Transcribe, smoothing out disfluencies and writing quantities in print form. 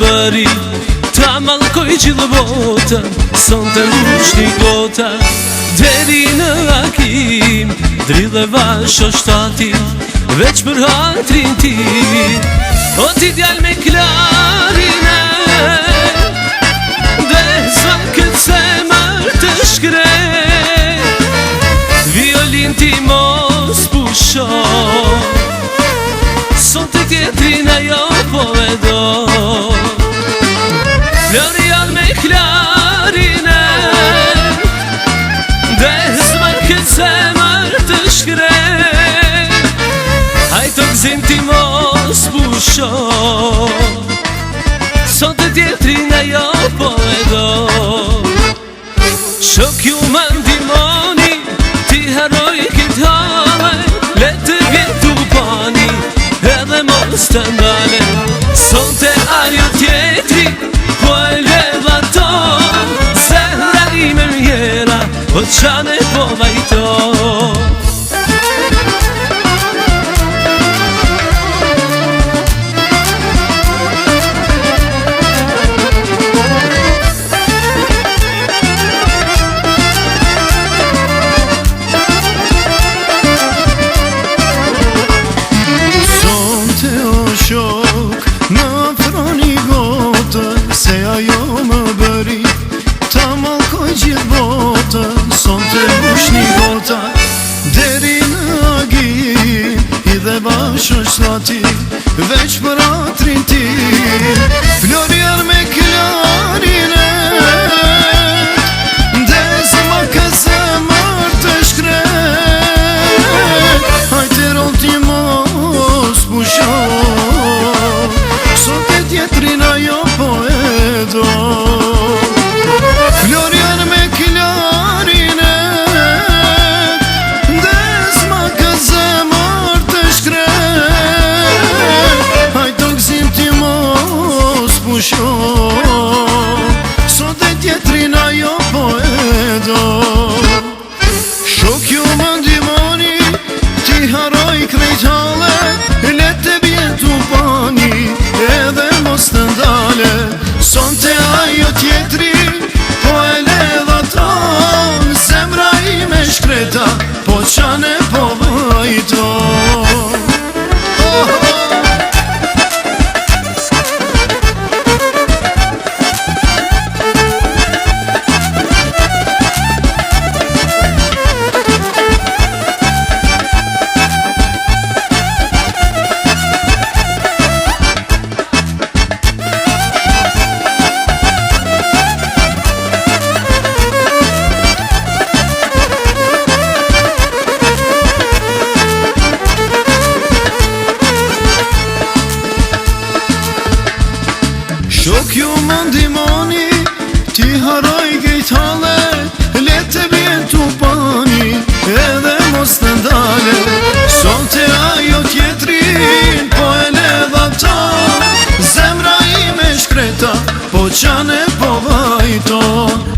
bëri ta mallkoj gjithë botën, sonte mbushni gota. Deri në hakim, dridhe vasho shtati, veç për hatrin ti. O ti djal me klarine, desa këtë zemër të shkret, violin ti mos pusho, sonte tjetrin ajo po e do. Florian me klarine, desa këtë zemër të shkret, hajto gzim ti mos pusho, sonte tjetrin ajo po e do. Shok ju më ndimoni, ti haroj këtë hale, le të vjetu pani, edhe mos të ndale. Sonte ajo tjetri, po e ledha to, zemra ime mjera, po qane po vajto. Shok, më afroni gotën, se ajo më bëri ta mallkoj gjithë botën, sonte mbushni gota. Deri në agim, i dhe bashkë shlati, veç për atrin ti. Florian me klarine, ndezë ma këse mërë të shkret, hajte roll ti mos pusho, tjetrin ajo po e do. Florian me klarine, ndezma ka zemër të shkret, hajto gzim ti mos pusho, sot e tjetrin ajo po e do. Shok ju më ndimoni, ti haroj krejt hale, le të bjetu pani, edhe mos të ndale. Sonte ajo tjetri, po e ledha ton, zemra ime shkreta, po qane po vajto. Shok ju më ndimoni, ti haroj gejt hale, le të vjetu pani, edhe mos të ndale. Sonte ajo tjetrin, po e ledha ta, zemra ime shkreta, po qane